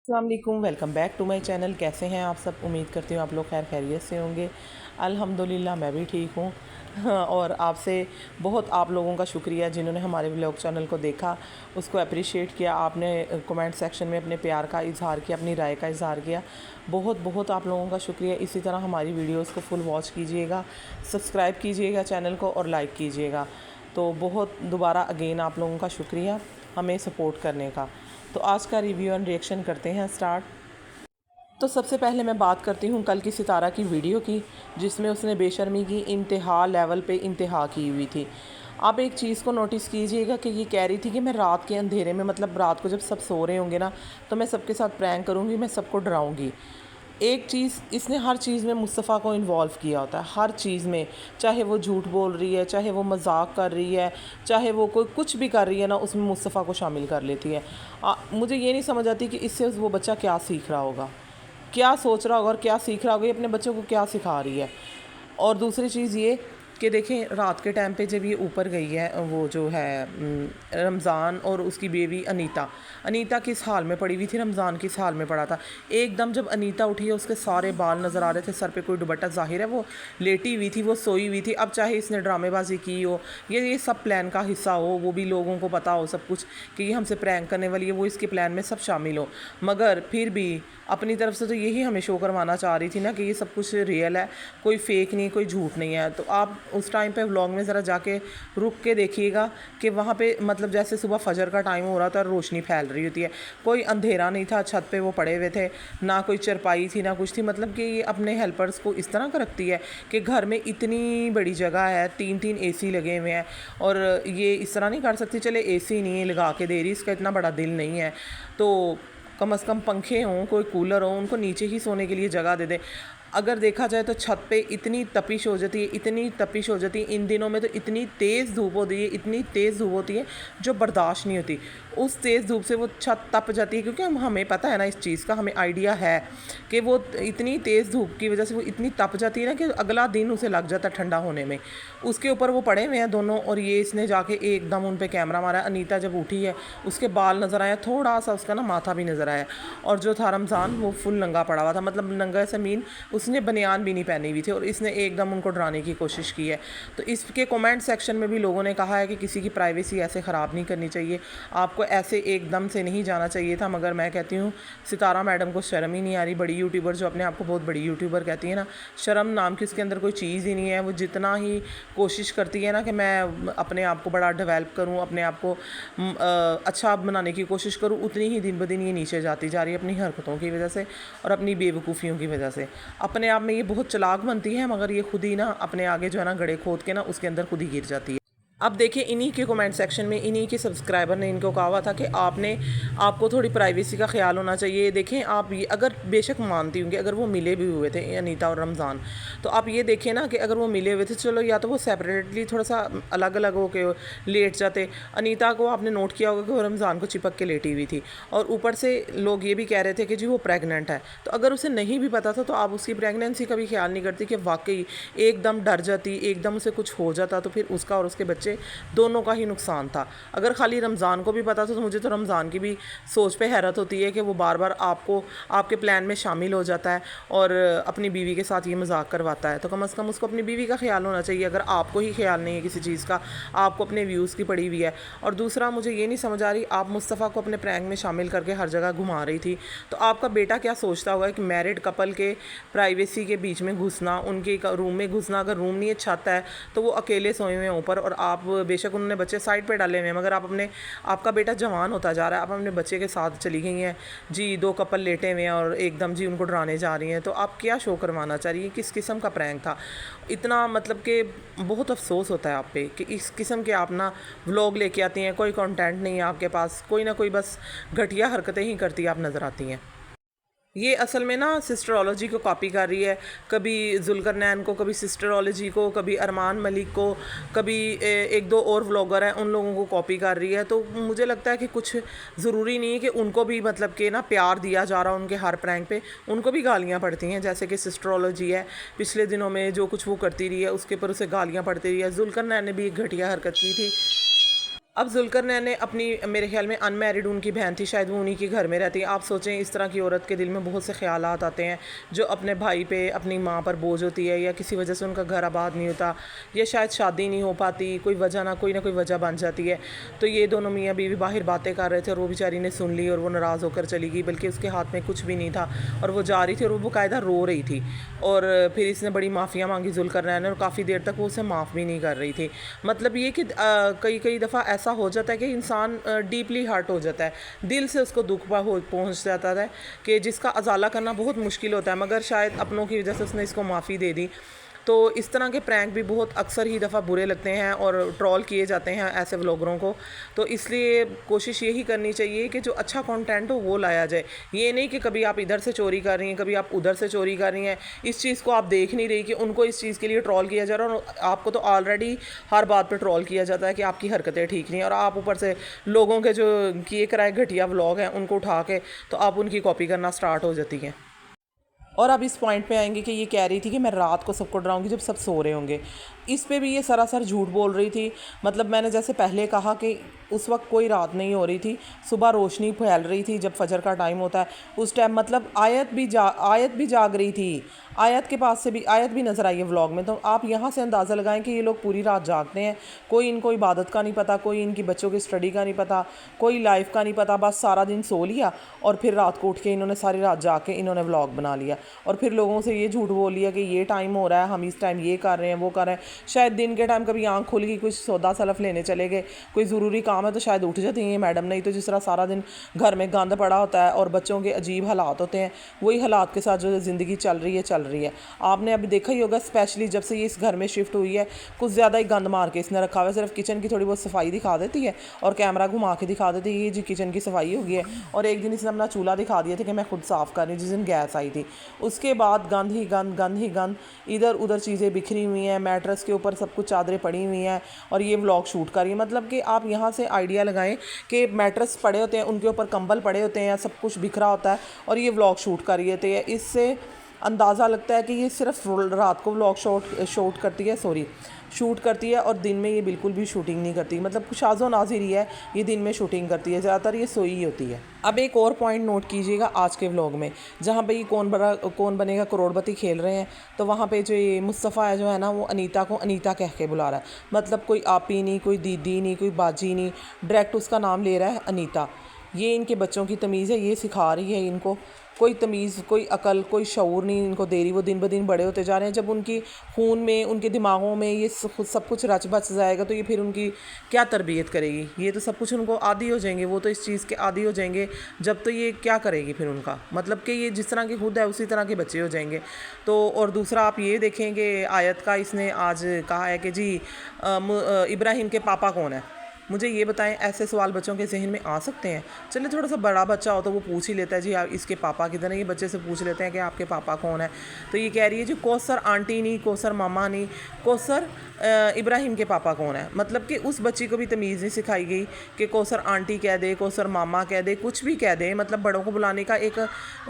अस्सलाम वालेकुम, welcome back to my channel. कैसे हैं आप सब? उम्मीद करती हूँ आप लोग खैर खैरियत से होंगे। अल्हम्दुलिल्लाह मैं भी ठीक हूँ। हाँ, और आपसे बहुत आप लोगों का शुक्रिया जिन्होंने हमारे व्लॉग चैनल को देखा, उसको अप्रिशिएट किया, आपने कमेंट सेक्शन में अपने प्यार का इजहार किया, अपनी राय का इजहार किया। बहुत बहुत आप लोगों का शुक्रिया। इसी तरह हमारी वीडियोज़ को फुल वॉच कीजिएगा, सब्सक्राइब कीजिएगा चैनल को और लाइक कीजिएगा। तो बहुत दोबारा अगेन आप लोगों का शुक्रिया हमें सपोर्ट करने का। तो आज का रिव्यू एंड रिएक्शन करते हैं स्टार्ट। तो सबसे पहले मैं बात करती हूँ कल की सितारा की वीडियो की, जिसमें उसने बेशर्मी की इंतहा लेवल पे इंतहा की हुई थी। आप एक चीज़ को नोटिस कीजिएगा कि ये कह रही थी कि मैं रात के अंधेरे में, मतलब रात को जब सब सो रहे होंगे ना, तो मैं सबके साथ प्रैंक करूँगी, मैं सबको डराऊँगी। एक चीज़ इसने हर चीज़ में मुस्तफ़ा को इन्वॉल्व किया होता है, हर चीज़ में। चाहे वो झूठ बोल रही है, चाहे वो मजाक कर रही है, चाहे वो कोई कुछ भी कर रही है ना, उसमें मुस्तफ़ा को शामिल कर लेती है। मुझे ये नहीं समझ आती कि इससे वो बच्चा क्या सीख रहा होगा, क्या सोच रहा होगा और क्या सीख रहा होगा, ये अपने बच्चों को क्या सिखा रही है। और दूसरी चीज़ ये कि देखें, रात के टाइम पे जब ये ऊपर गई है, वो जो है रमज़ान और उसकी बेबी अनीता, अनीता किस हाल में पड़ी हुई थी, रमज़ान किस हाल में पड़ा था। एकदम जब अनीता उठी है, उसके सारे बाल नज़र आ रहे थे, सर पे कोई दुपट्टा, ज़ाहिर है वो लेटी हुई थी, वो सोई हुई थी। अब चाहे इसने ड्रामेबाजी की हो, ये सब प्लान का हिस्सा हो, वो भी लोगों को पता हो सब कुछ कि ये हमसे प्रैंक करने वाली है, वो इसके प्लान में सब शामिल हो, मगर फिर भी अपनी तरफ से तो यही हमें शो करवाना चाह रही थी ना कि ये सब कुछ रियल है, कोई फेक नहीं, कोई झूठ नहीं है। तो आप उस टाइम पे व्लॉग में ज़रा जाके रुक के देखिएगा कि वहाँ पे मतलब जैसे सुबह फजर का टाइम हो रहा था, रोशनी फैल रही होती है, कोई अंधेरा नहीं था, छत पे वो पड़े हुए थे, ना कोई चरपाई थी ना कुछ थी। मतलब कि ये अपने हेल्पर्स को इस तरह का रखती है कि घर में इतनी बड़ी जगह है, 3-3 एसी लगे हुए हैं, और ये इस तरह नहीं कर सकती, चले एसी नहीं है लगा के दे रही, इसका इतना बड़ा दिल नहीं है तो कम से कम पंखे हों, कोई कूलर हो, उनको नीचे ही सोने के लिए जगह दे दें। अगर देखा जाए तो छत पे इतनी तपिश हो जाती है, इतनी तपिश हो जाती है इन दिनों में, तो इतनी तेज़ धूप होती है, इतनी तेज़ धूप होती है जो बर्दाश्त नहीं होती। उस तेज़ धूप से वो छत तप जाती है, क्योंकि हमें पता है ना इस चीज़ का, हमें आइडिया है कि वो इतनी तेज़ धूप की वजह से वो इतनी तप जाती है ना कि अगला दिन उसे लग जाता है ठंडा होने में। उसके ऊपर वो पड़े हुए हैं दोनों, और ये इसने जाके एकदम उन पर कैमरा मारा। अनीता जब उठी है, उसके बाल नज़र आया, थोड़ा सा उसका ना माथा भी नज़र आया, और जो था रमज़ान वो फुल नंगा पड़ा हुआ था, मतलब नंगा से मीन उसने बनियान भी नहीं पहनी हुई थी, और इसने एकदम उनको डराने की कोशिश की है। तो इसके कमेंट सेक्शन में भी लोगों ने कहा है कि किसी की प्राइवेसी ऐसे ख़राब नहीं करनी चाहिए, आपको ऐसे एकदम से नहीं जाना चाहिए था। मगर मैं कहती हूँ सितारा मैडम को शर्म ही नहीं आ रही। बड़ी यूट्यूबर जो अपने आप को बहुत बड़ी यूट्यूबर कहती है ना, शर्म नाम की उसके अंदर कोई चीज़ ही नहीं है। वो जितना ही कोशिश करती है ना कि मैं अपने आप को बड़ा डेवलप करूँ, अपने आप को अच्छा बनाने की कोशिश करूँ, उतनी ही दिन ब दिन ये नीचे जाती जा रही है अपनी हरकतों की वजह से और अपनी बेवकूफ़ियों की वजह से। अपने आप में ये बहुत चालाक बनती है, मगर ये खुद ही ना अपने आगे जो है ना गड्ढे खोद के ना उसके अंदर खुद ही गिर जाती है। अब देखिए, इन्हीं के कमेंट सेक्शन में इन्हीं के सब्सक्राइबर ने इनको कहा हुआ था कि आपको थोड़ी प्राइवेसी का ख्याल होना चाहिए। देखें, आप ये अगर बेशक मानती हूँ कि अगर वो मिले भी हुए थे अनीता और रमज़ान, तो आप ये देखें ना कि अगर वो मिले हुए थे, चलो या तो वो सेपरेटली थोड़ा सा अलग अलग होके लेट जाते। अनीता को आपने नोट किया होगा कि वो रमज़ान को चिपक के लेटी हुई थी, और ऊपर से लोग ये भी कह रहे थे कि जी वो प्रेगनेंट है। तो अगर उसे नहीं भी पता था तो आप उसकी प्रेगनेंसी का भी ख्याल नहीं करती कि वाकई एकदम डर जाती, एकदम उसे कुछ हो जाता तो फिर उसका और उसके बच्चे दोनों का ही नुकसान था। अगर खाली रमज़ान को भी पता था तो मुझे तो रमज़ान की भी सोच पे हैरत होती है कि वो बार बार आपको आपके प्लान में शामिल हो जाता है और अपनी बीवी के साथ ये मजाक करवाता है। तो कम से कम उसको अपनी बीवी का ख्याल होना चाहिए। अगर आपको ही ख्याल नहीं है किसी चीज़ का, आपको अपने व्यूज़ की पड़ी हुई है। और दूसरा, मुझे ये नहीं समझ आ रही, आप मुस्तफ़ा को अपने प्रैंक में शामिल करके हर जगह घुमा रही थी, तो आपका बेटा क्या सोचता होगा कि मैरिड कपल के प्राइवेसी के बीच में घुसना, उनके रूम में घुसना, अगर रूम नहीं है छत है तो वो अकेले सोए हुए हैं ऊपर, और आप बेशक उन्होंने बच्चे साइड पे डाले हुए हैं, मगर आपका बेटा जवान होता जा रहा है, आप अपने बच्चे के साथ चली गई हैं जी, दो कपल लेटे हुए हैं और एकदम जी उनको डराने जा रही हैं। तो आप क्या शो करवाना चाह रही हैं? किस किस्म का प्रैंक था? इतना मतलब कि बहुत अफसोस होता है आप पे कि इस किस्म के आप ना व्लॉग लेके आती हैं, कोई कंटेंट नहीं है आपके पास, कोई ना कोई बस घटिया हरकतें ही करती आप नज़र आती हैं। ये असल में ना सिस्टरोलॉजी को कॉपी कर रही है, कभी जुल्करनैन को, कभी सिस्टरोलॉजी को, कभी अरमान मलिक को, कभी एक दो और व्लॉगर हैं उन लोगों को कॉपी कर रही है। तो मुझे लगता है कि कुछ ज़रूरी नहीं है कि उनको भी मतलब कि ना प्यार दिया जा रहा है उनके हर प्रैंक पे, उनको भी गालियाँ पड़ती हैं। जैसे कि सिस्टरोलॉजी है, पिछले दिनों में जो कुछ वो करती रही है उसके ऊपर उसे गालियाँ पड़ती रही है। जुल्करनैन ने भी एक घटिया हरकत की थी। अब ज़ुल्करनैन ने अपनी, मेरे ख़्याल में अनमैरिड उनकी बहन थी, शायद वो उन्हीं के घर में रहती है। आप सोचें इस तरह की औरत के दिल में बहुत से ख़्यालात आते हैं जो अपने भाई पे, अपनी माँ पर बोझ होती है, या किसी वजह से उनका घर आबाद नहीं होता, या शायद शादी नहीं हो पाती, कोई वजह ना कोई वजह बन जाती है। तो ये दोनों मियाँ बीवी बाहर बातें कर रहे थे और वो बेचारी ने सुन ली और वो नाराज़ होकर चली गई, बल्कि उसके हाथ में कुछ भी नहीं था और वो जा रही थी और वो बाकायदा रो रही थी। और फिर इसने बड़ी माफ़ियाँ मांगी ज़ुल्करनैन ने, और काफ़ी देर तक वो उसे माफ़ भी नहीं कर रही थी। मतलब ये कि कई कई दफ़ा ऐसा हो जाता है कि इंसान डीपली हर्ट हो जाता है, दिल से उसको दुख पहुंच जाता है, कि जिसका अजाला करना बहुत मुश्किल होता है, मगर शायद अपनों की वजह से उसने इसको माफ़ी दे दी। तो इस तरह के प्रैंक भी बहुत अक्सर ही दफ़ा बुरे लगते हैं और ट्रोल किए जाते हैं ऐसे व्लॉगरों को। तो इसलिए कोशिश यही करनी चाहिए कि जो अच्छा कंटेंट हो वो लाया जाए। ये नहीं कि कभी आप इधर से चोरी कर रही हैं, कभी आप उधर से चोरी कर रही हैं, इस चीज़ को आप देख नहीं रही कि उनको इस चीज़ के लिए ट्रोल किया जा रहा है, और आपको तो ऑलरेडी हर बात पर ट्रोल किया जाता है कि आपकी हरकतें ठीक नहीं हैं, और आप ऊपर से लोगों के जो किए कराए घटिया व्लॉग हैं उनको उठा के तो आप उनकी कॉपी करना स्टार्ट हो जाती हैं। और अब इस पॉइंट पे आएंगे कि ये कह रही थी कि मैं रात को सबको डराऊंगी जब सब सो रहे होंगे। इस पे भी ये सरासर झूठ बोल रही थी। मतलब मैंने जैसे पहले कहा कि उस वक्त कोई रात नहीं हो रही थी, सुबह रोशनी फैल रही थी जब फजर का टाइम होता है उस टाइम। मतलब आयत भी जाग रही थी, आयत के पास से भी आयत भी नज़र आई है व्लॉग में। तो आप यहाँ से अंदाज़ा लगाएं कि ये लोग पूरी रात जागते हैं। कोई इनको इबादत का नहीं पता, कोई इनकी बच्चों की स्टडी का नहीं पता, कोई लाइफ का नहीं पता, बस सारा दिन सो लिया और फिर रात को उठ के इन्होंने सारी रात जाग के इन्होंने व्लॉग बना लिया और फिर लोगों से ये झूठ बोल लिया कि ये टाइम हो रहा है, हम इस टाइम ये कर रहे हैं, वो कर रहे हैं। शायद दिन के टाइम कभी आँख खुल गई, कुछ सौदा सलफ लेने चले गए, कोई ज़रूरी काम है तो शायद उठ जाती हैं ये मैडम। नहीं तो जिस तरह सारा दिन घर में गंद पड़ा होता है और बच्चों के अजीब हालात होते हैं, वही हालात के साथ जो ज़िंदगी चल रही है। आपने अभी देखा ही होगा, स्पेशली जब से ये इस घर में शिफ्ट हुई है, कुछ ज़्यादा ही गंद मार के इसने रखा हुआ है। सिर्फ किचन की थोड़ी बहुत सफाई दिखा देती है और कैमरा घुमा के दिखा देती है ये जी किचन की सफाई हो गई है। और एक दिन इसने अपना चूल्हा दिखा दिया था कि मैं खुद साफ़ कर रही हूँ, जिस दिन गैस आई थी। उसके बाद गंद ही गंद, इधर उधर चीज़ें बिखरी हुई हैं, मैट्रेस के ऊपर सब कुछ चादरें पड़ी हुई हैं और ये व्लॉग शूट कर रही है। मतलब कि आप यहाँ से आइडिया लगाएं कि मैट्रेस पड़े होते हैं, उनके ऊपर कंबल पड़े होते हैं, सब कुछ बिखरा होता है और ये व्लॉग शूट कर रही है। तो इससे अंदाज़ा लगता है कि ये सिर्फ रात को व्लॉग शूट करती है और दिन में ये बिल्कुल भी शूटिंग नहीं करती। मतलब कुछ शाज़ो नाज़िर ही है, ये दिन में शूटिंग करती है, ज़्यादातर ये सोई ही होती है। अब एक और पॉइंट नोट कीजिएगा आज के व्लॉग में, जहाँ पे ये कौन बनेगा करोड़पति खेल रहे हैं, तो वहाँ पे जो ये मुस्तफ़ा है जो है ना, वो अनीता को अनीता कह के बुला रहा है। मतलब कोई आपी नहीं, कोई दीदी नहीं, कोई बाजी नहीं, डायरेक्ट उसका नाम ले रहा है अनीता। ये इनके बच्चों की तमीज़ है, ये सिखा रही है इनको। कोई तमीज़, कोई अकल, कोई शऊर नहीं इनको दे रही। वो दिन ब दिन बड़े होते जा रहे हैं, जब उनकी खून में, उनके दिमागों में ये सब कुछ रच बच जाएगा तो ये फिर उनकी क्या तरबियत करेगी। ये तो सब कुछ उनको आदी हो जाएंगे, वो तो इस चीज़ के आदी हो जाएंगे जब, तो ये क्या करेगी फिर उनका। मतलब कि ये जिस तरह की खुद है उसी तरह के बच्चे हो जाएंगे। तो और दूसरा आप ये देखें कि आयत का इसने आज कहा है कि जी इब्राहिम के पापा कौन है, मुझे ये बताएं। ऐसे सवाल बच्चों के जहन में आ सकते हैं। चलिए थोड़ा सा बड़ा बच्चा हो तो वो पूछ ही लेता है जी इसके पापा किधर हैं। ये बच्चे से पूछ लेते हैं कि आपके पापा कौन है, तो ये कह रही है जी कौसर आंटी नहीं, कौसर मामा नहीं, कौसर इब्राहिम के पापा कौन है। मतलब कि उस बच्ची को भी तमीज़ नहीं सिखाई गई कि कौसर आंटी कह दे, कौसर मामा कह दे, कुछ भी कह दे। मतलब बड़ों को बुलाने का एक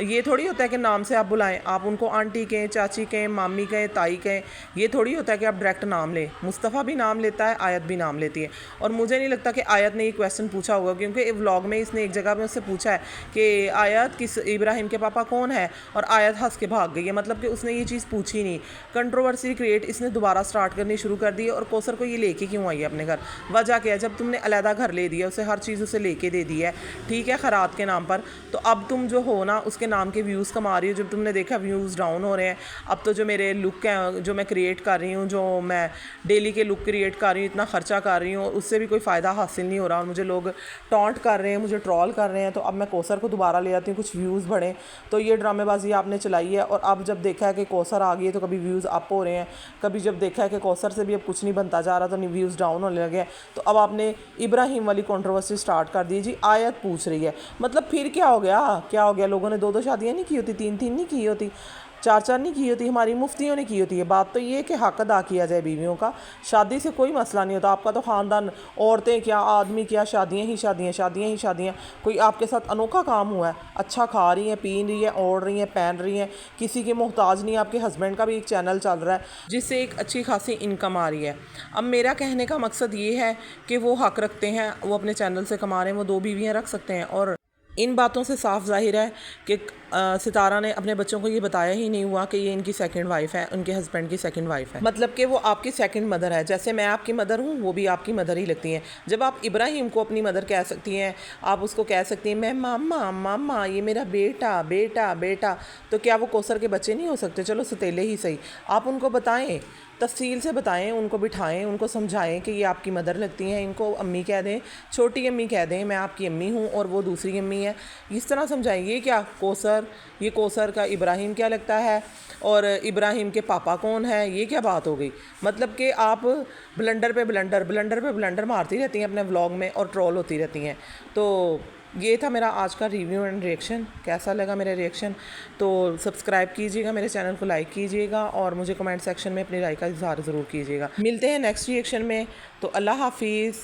ये थोड़ी होता है कि नाम से आप बुलाएं, आप उनको आंटी कहें, चाची कहें, मामी कहें, ताई कहें। ये थोड़ी होता है कि आप डायरेक्ट नाम लें। मुस्तफ़ा भी नाम लेता है, आयत भी नाम लेती है। और मुझे नहीं लगता कि आयत ने ये क्वेश्चन पूछा होगा, क्योंकि व्लॉग में इसने एक जगह में उससे पूछा है कि आयत किस इब्राहिम के पापा कौन है, और आयत हंस के भाग गई है। मतलब कि उसने ये चीज़ पूछी नहीं। कंट्रोवर्सी क्रिएट इसने दोबारा स्टार्ट करनी शुरू कर दी। और कौसर को ये लेके क्यों आई है अपने घर, वजह क्या है? जब तुमने अलहदा घर ले दिया, उसे हर चीज़ उसे लेके दे दी है, ठीक है, खैरात के नाम पर, तो अब तुम जो हो ना उसके नाम के व्यूज़ कमा रही हो। जब तुमने देखा व्यूज़ डाउन हो रहे हैं, अब तो जो मेरे लुक हैं जो मैं क्रिएट कर रही हूँ, जो मैं डेली के लुक क्रिएट कर रही हूँ, इतना खर्चा कर रही हूँ, उससे भी कोई फ़ायदा हासिल नहीं हो रहा और मुझे लोग टॉन्ट कर रहे हैं, मुझे ट्रोल कर रहे हैं। तो अब मैं कौसर को दोबारा ले आती हूँ, कुछ व्यूज़ बढ़ें। तो ये ड्रामेबाजी आपने चलाई है। और अब जब देखा है कि कौसर आ गई है तो कभी व्यूज़ अप हो रहे हैं, कभी जब देखा है कि कौसर से भी अब कुछ नहीं बनता जा रहा तो व्यूज़ डाउन होने लगे हैं, तो अब आपने इब्राहिम वाली कंट्रोवर्सी स्टार्ट कर दी जी। आयत पूछ रही है, मतलब फिर क्या हो गया, लोगों ने 2-2 शादियाँ नहीं की होती, 3-3 नहीं की होती। चार चार नहीं की होती, हमारी मुफ्तियों ने की होती है। बात तो ये है कि हक अदा किया जाए बीवियों का। शादी से कोई मसला नहीं होता, आपका तो ख़ानदान, औरतें क्या आदमी क्या, शादियाँ ही शादियाँ, शादियाँ ही शादियाँ। कोई आपके साथ अनोखा काम हुआ है, अच्छा खा रही हैं, पी रही हैं, ओढ़ रही हैं, पहन रही हैं, किसी के मोहताज नहीं। आपके हस्बैंड का भी एक चैनल चल रहा है जिससे एक अच्छी खासी इनकम आ रही है। अब मेरा कहने का मकसद ये है कि वो हक रखते हैं, वो अपने चैनल से कमा रहे हैं, वो 2 बीवियाँ रख सकते हैं। और इन बातों से साफ ज़ाहिर है कि सितारा ने अपने बच्चों को ये बताया ही नहीं हुआ कि ये इनकी सेकंड वाइफ है, उनके हस्बैंड की सेकंड वाइफ है। मतलब कि वो आपकी सेकंड मदर है। जैसे मैं आपकी मदर हूँ, वो भी आपकी मदर ही लगती हैं। जब आप इब्राहिम को अपनी मदर कह सकती हैं, आप उसको कह सकती हैं मैं मामा मामा, ये मेरा बेटा बेटा बेटा, तो क्या वो कौसर के बच्चे नहीं हो सकते? चलो सतीले ही सही, आप उनको बताएं, तफसील से बताएं, उनको बिठाएं, उनको समझाएं कि ये आपकी मदर लगती हैं। इनको अम्मी कह दें, छोटी अम्मी कह दें, मैं आपकी अम्मी हूँ और वो दूसरी अम्मी है। इस तरह समझाएं। ये क्या कौसर, ये कौसर का इब्राहिम क्या लगता है और इब्राहिम के पापा कौन है, ये क्या बात हो गई? मतलब कि आप ब्लंडर पे ब्लंडर मारती रहती हैं अपने व्लॉग में और ट्रोल होती रहती हैं। तो ये था मेरा आज का रिव्यू एंड रिएक्शन। कैसा लगा मेरा रिएक्शन? तो सब्सक्राइब कीजिएगा, मेरे चैनल को लाइक कीजिएगा और मुझे कमेंट सेक्शन में अपनी राय का इज़हार ज़रूर कीजिएगा। मिलते हैं नेक्स्ट रिएक्शन में। तो अल्लाह हाफिज़।